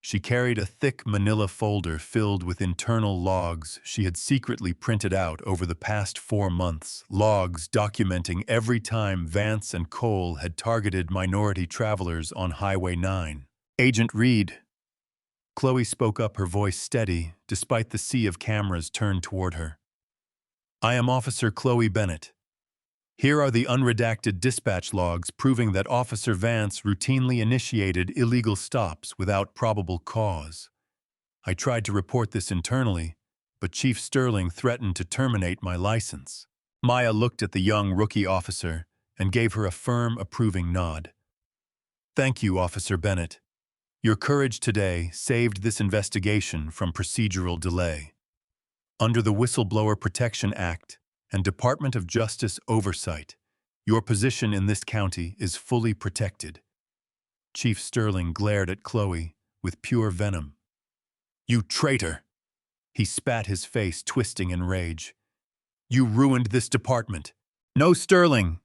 She carried a thick manila folder filled with internal logs she had secretly printed out over the past 4 months, logs documenting every time Vance and Cole had targeted minority travelers on Highway 9. "Agent Reed," Chloe spoke up, her voice steady despite the sea of cameras turned toward her. "I am Officer Chloe Bennett. Here are the unredacted dispatch logs proving that Officer Vance routinely initiated illegal stops without probable cause. I tried to report this internally, but Chief Sterling threatened to terminate my license." Maya looked at the young rookie officer and gave her a firm, approving nod. "Thank you, Officer Bennett. Your courage today saved this investigation from procedural delay. Under the Whistleblower Protection Act and Department of Justice oversight, your position in this county is fully protected." Chief Sterling glared at Chloe with pure venom. "You traitor!" He spat, his face twisting in rage. "You ruined this department." "No, Sterling!"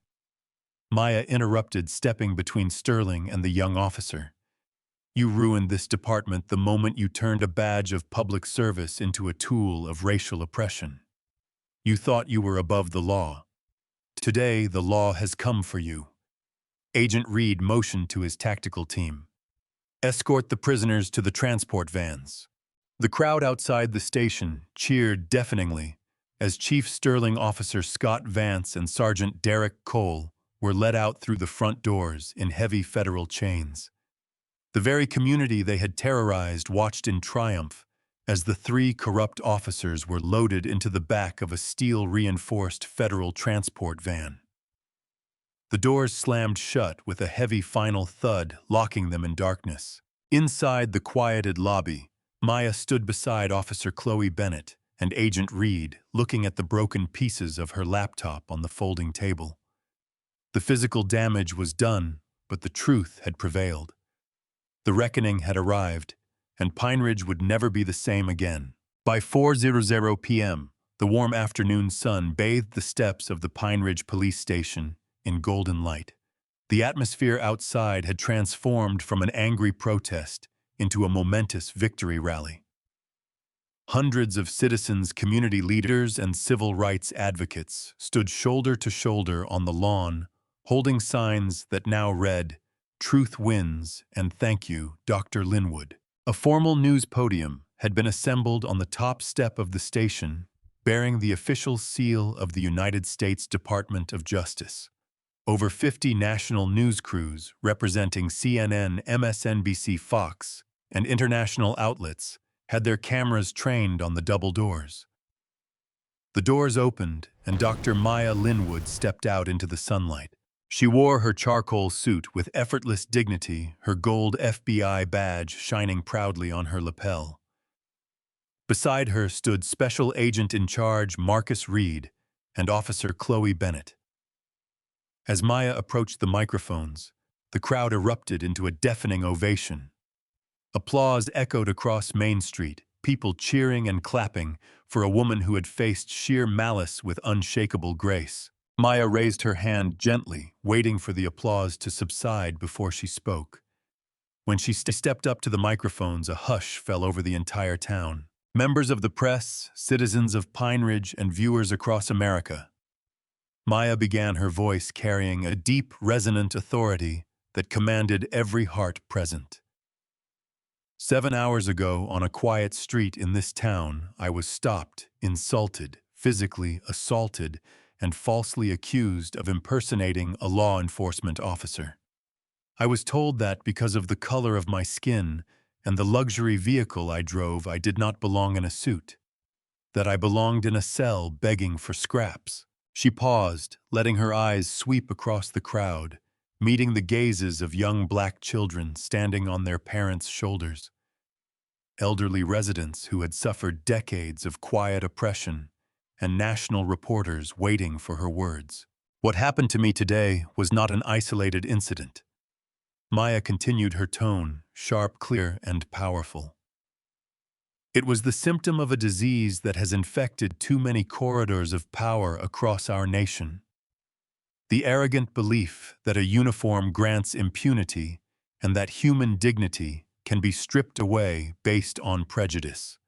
Maya interrupted, stepping between Sterling and the young officer. "You ruined this department the moment you turned a badge of public service into a tool of racial oppression. You thought you were above the law. Today, the law has come for you." Agent Reed motioned to his tactical team. "Escort the prisoners to the transport vans." The crowd outside the station cheered deafeningly as Chief Sterling, Officer Scott Vance, and Sergeant Derek Cole were led out through the front doors in heavy federal chains. The very community they had terrorized watched in triumph as the three corrupt officers were loaded into the back of a steel-reinforced federal transport van. The doors slammed shut with a heavy final thud, locking them in darkness. Inside the quieted lobby, Maya stood beside Officer Chloe Bennett and Agent Reed, looking at the broken pieces of her laptop on the folding table. The physical damage was done, but the truth had prevailed. The reckoning had arrived, and Pine Ridge would never be the same again. By 4:00 p.m., the warm afternoon sun bathed the steps of the Pine Ridge police station in golden light. The atmosphere outside had transformed from an angry protest into a momentous victory rally. Hundreds of citizens, community leaders, and civil rights advocates stood shoulder to shoulder on the lawn, holding signs that now read, "Truth wins," and "Thank you, Dr. Linwood." A formal news podium had been assembled on the top step of the station, bearing the official seal of the United States Department of Justice. Over 50 national news crews representing CNN, MSNBC, Fox, and international outlets had their cameras trained on the double doors. The doors opened, and Dr. Maya Linwood stepped out into the sunlight. She wore her charcoal suit with effortless dignity, her gold FBI badge shining proudly on her lapel. Beside her stood Special Agent in Charge Marcus Reed and Officer Chloe Bennett. As Maya approached the microphones, the crowd erupted into a deafening ovation. Applause echoed across Main Street, people cheering and clapping for a woman who had faced sheer malice with unshakable grace. Maya raised her hand gently, waiting for the applause to subside before she spoke. When she stepped up to the microphones, a hush fell over the entire town. Members of the press, citizens of Pine Ridge, and viewers across America. Maya began, her voice carrying a deep, resonant authority that commanded every heart present. 7 hours ago, on a quiet street in this town, I was stopped, insulted, physically assaulted, and falsely accused of impersonating a law enforcement officer. I was told that because of the color of my skin and the luxury vehicle I drove, I did not belong in a suit, that I belonged in a cell begging for scraps. She paused, letting her eyes sweep across the crowd, meeting the gazes of young black children standing on their parents' shoulders. Elderly residents who had suffered decades of quiet oppression, and national reporters waiting for her words. What happened to me today was not an isolated incident. Maya continued, her tone sharp, clear, and powerful. It was the symptom of a disease that has infected too many corridors of power across our nation. The arrogant belief that a uniform grants impunity and that human dignity can be stripped away based on prejudice.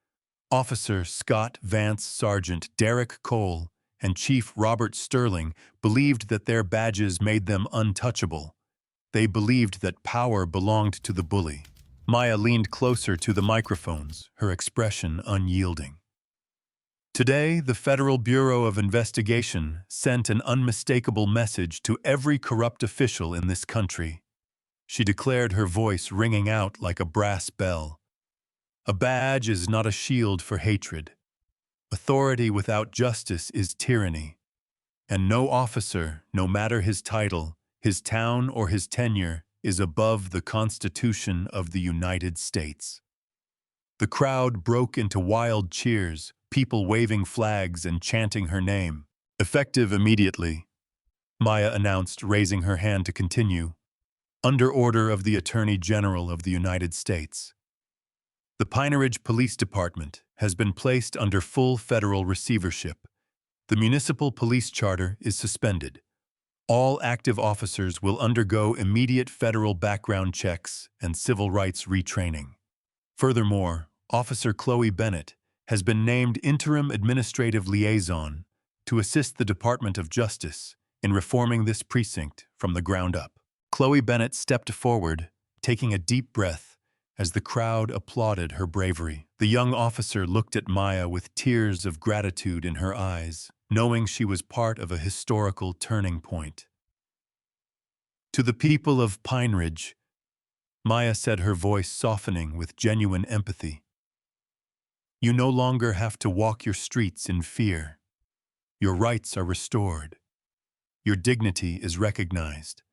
Officer Scott Vance, Sergeant Derek Cole, and Chief Robert Sterling believed that their badges made them untouchable. They believed that power belonged to the bully. Maya leaned closer to the microphones, her expression unyielding. Today, the Federal Bureau of Investigation sent an unmistakable message to every corrupt official in this country. She declared, her voice ringing out like a brass bell. A badge is not a shield for hatred. Authority without justice is tyranny. And no officer, no matter his title, his town, or his tenure, is above the Constitution of the United States. The crowd broke into wild cheers, people waving flags and chanting her name. Effective immediately, Maya announced, raising her hand to continue. Under order of the Attorney General of the United States. The Pine Ridge Police Department has been placed under full federal receivership. The municipal police charter is suspended. All active officers will undergo immediate federal background checks and civil rights retraining. Furthermore, Officer Chloe Bennett has been named Interim Administrative Liaison to assist the Department of Justice in reforming this precinct from the ground up. Chloe Bennett stepped forward, taking a deep breath as the crowd applauded her bravery. The young officer looked at Maya with tears of gratitude in her eyes, knowing she was part of a historical turning point. To the people of Pine Ridge, Maya said, her voice softening with genuine empathy. You no longer have to walk your streets in fear. Your rights are restored. Your dignity is recognized.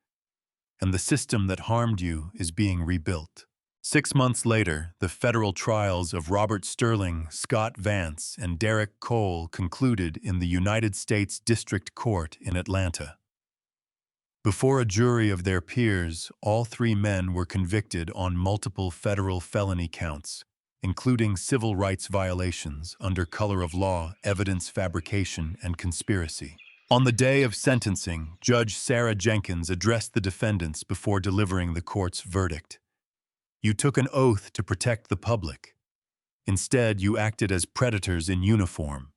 And the system that harmed you is being rebuilt. 6 months later, the federal trials of Robert Sterling, Scott Vance, and Derek Cole concluded in the United States District Court in Atlanta. Before a jury of their peers, all three men were convicted on multiple federal felony counts, including civil rights violations under color of law, evidence fabrication, and conspiracy. On the day of sentencing, Judge Sarah Jenkins addressed the defendants before delivering the court's verdict. You took an oath to protect the public. Instead, you acted as predators in uniform.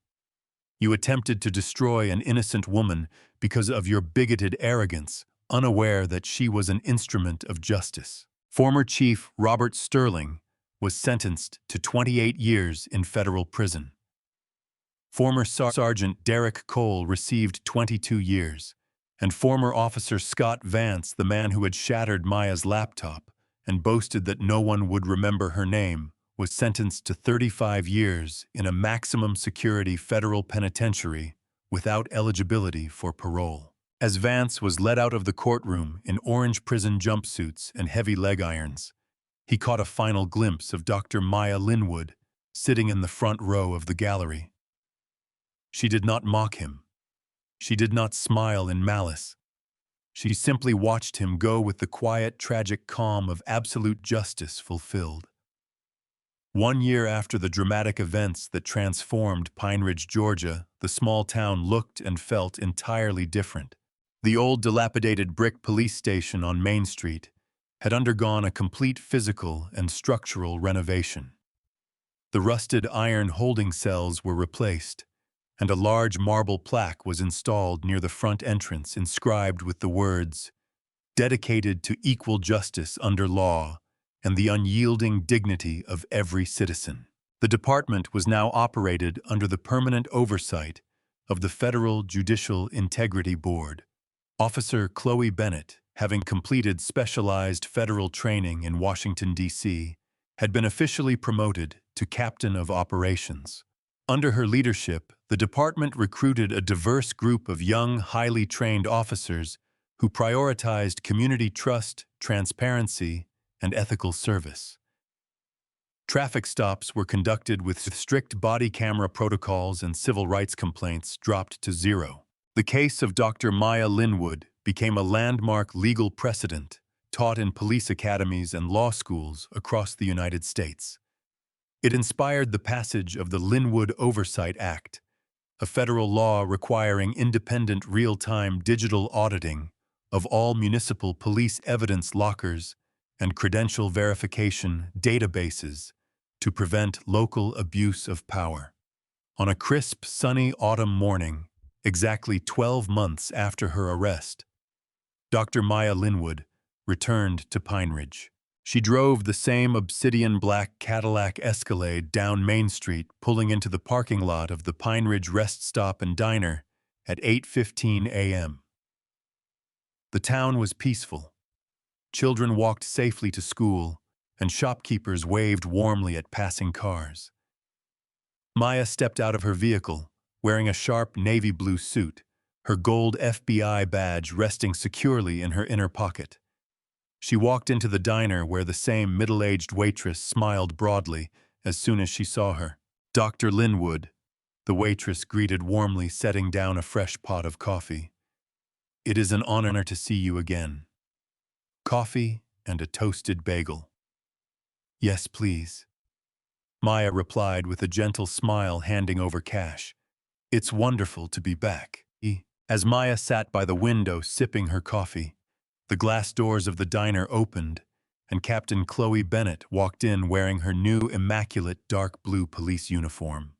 You attempted to destroy an innocent woman because of your bigoted arrogance, unaware that she was an instrument of justice. Former Chief Robert Sterling was sentenced to 28 years in federal prison. Former Sergeant Derek Cole received 22 years, and former Officer Scott Vance, the man who had shattered Maya's laptop and boasted that no one would remember her name, was sentenced to 35 years in a maximum security federal penitentiary without eligibility for parole. As Vance was led out of the courtroom in orange prison jumpsuits and heavy leg irons, he caught a final glimpse of Dr. Maya Linwood sitting in the front row of the gallery. She did not mock him. She did not smile in malice. She simply watched him go with the quiet, tragic calm of absolute justice fulfilled. 1 year after the dramatic events that transformed Pine Ridge, Georgia, the small town looked and felt entirely different. The old dilapidated brick police station on Main Street had undergone a complete physical and structural renovation. The rusted iron holding cells were replaced, and a large marble plaque was installed near the front entrance inscribed with the words, "Dedicated to equal justice under law and the unyielding dignity of every citizen." The department was now operated under the permanent oversight of the Federal Judicial Integrity Board. Officer Chloe Bennett, having completed specialized federal training in Washington, D.C., had been officially promoted to Captain of Operations. Under her leadership, the department recruited a diverse group of young, highly trained officers who prioritized community trust, transparency, and ethical service. Traffic stops were conducted with strict body camera protocols, and civil rights complaints dropped to zero. The case of Dr. Maya Linwood became a landmark legal precedent taught in police academies and law schools across the United States. It inspired the passage of the Linwood Oversight Act, a federal law requiring independent real-time digital auditing of all municipal police evidence lockers and credential verification databases to prevent local abuse of power. On a crisp, sunny autumn morning, exactly 12 months after her arrest, Dr. Maya Linwood returned to Pine Ridge. She drove the same obsidian black Cadillac Escalade down Main Street, pulling into the parking lot of the Pine Ridge Rest Stop and Diner at 8:15 a.m. The town was peaceful. Children walked safely to school, and shopkeepers waved warmly at passing cars. Maya stepped out of her vehicle, wearing a sharp navy blue suit, her gold FBI badge resting securely in her inner pocket. She walked into the diner where the same middle-aged waitress smiled broadly as soon as she saw her. "Dr. Linwood," the waitress greeted warmly, setting down a fresh pot of coffee. "It is an honor to see you again." Coffee and a toasted bagel. "Yes, please," Maya replied with a gentle smile, handing over cash. "It's wonderful to be back." As Maya sat by the window sipping her coffee, the glass doors of the diner opened, and Captain Chloe Bennett walked in wearing her new immaculate dark blue police uniform.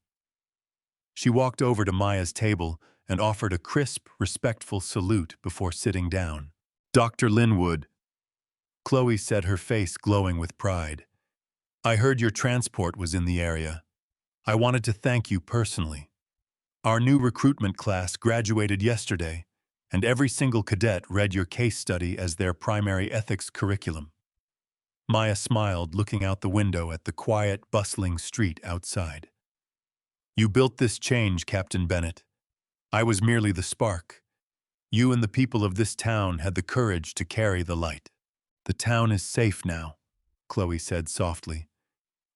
She walked over to Maya's table and offered a crisp, respectful salute before sitting down. "Dr. Linwood," Chloe said, her face glowing with pride, "I heard your transport was in the area. I wanted to thank you personally. Our new recruitment class graduated yesterday, and every single cadet read your case study as their primary ethics curriculum. Maya smiled, looking out the window at the quiet, bustling street outside. You built this change, Captain Bennett. I was merely the spark. You and the people of this town had the courage to carry the light. The town is safe now, Chloe said softly.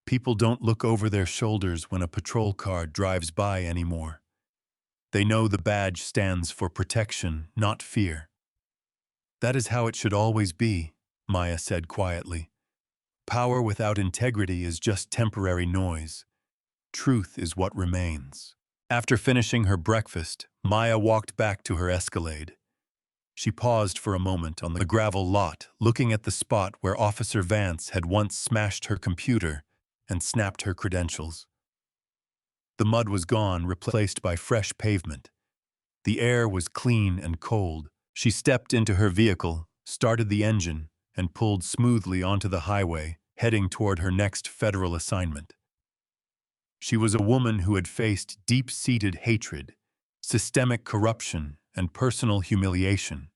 People don't look over their shoulders when a patrol car drives by anymore. They know the badge stands for protection, not fear. That is how it should always be, Maya said quietly. Power without integrity is just temporary noise. Truth is what remains. After finishing her breakfast, Maya walked back to her Escalade. She paused for a moment on the gravel lot, looking at the spot where Officer Vance had once smashed her computer and snapped her credentials. The mud was gone, replaced by fresh pavement. The air was clean and cold. She stepped into her vehicle, started the engine, and pulled smoothly onto the highway, heading toward her next federal assignment. She was a woman who had faced deep-seated hatred, systemic corruption, and personal humiliation.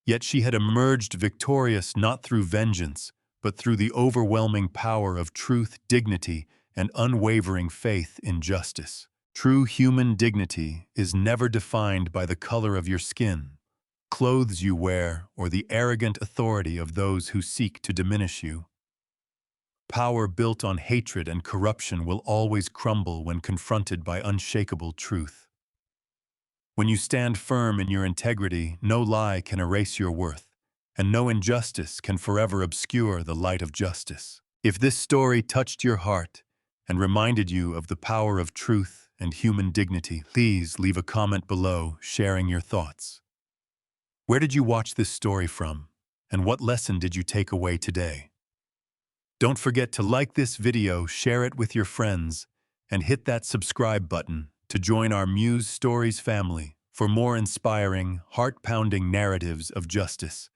Yet she had emerged victorious not through vengeance, but through the overwhelming power of truth, dignity, and unwavering faith in justice. True human dignity is never defined by the color of your skin, clothes you wear, or the arrogant authority of those who seek to diminish you. Power built on hatred and corruption will always crumble when confronted by unshakable truth. When you stand firm in your integrity, no lie can erase your worth, and no injustice can forever obscure the light of justice. If this story touched your heart and reminded you of the power of truth and human dignity, please leave a comment below sharing your thoughts. Where did you watch this story from, and what lesson did you take away today? Don't forget to like this video, share it with your friends, and hit that subscribe button to join our Muse Stories family for more inspiring, heart-pounding narratives of justice.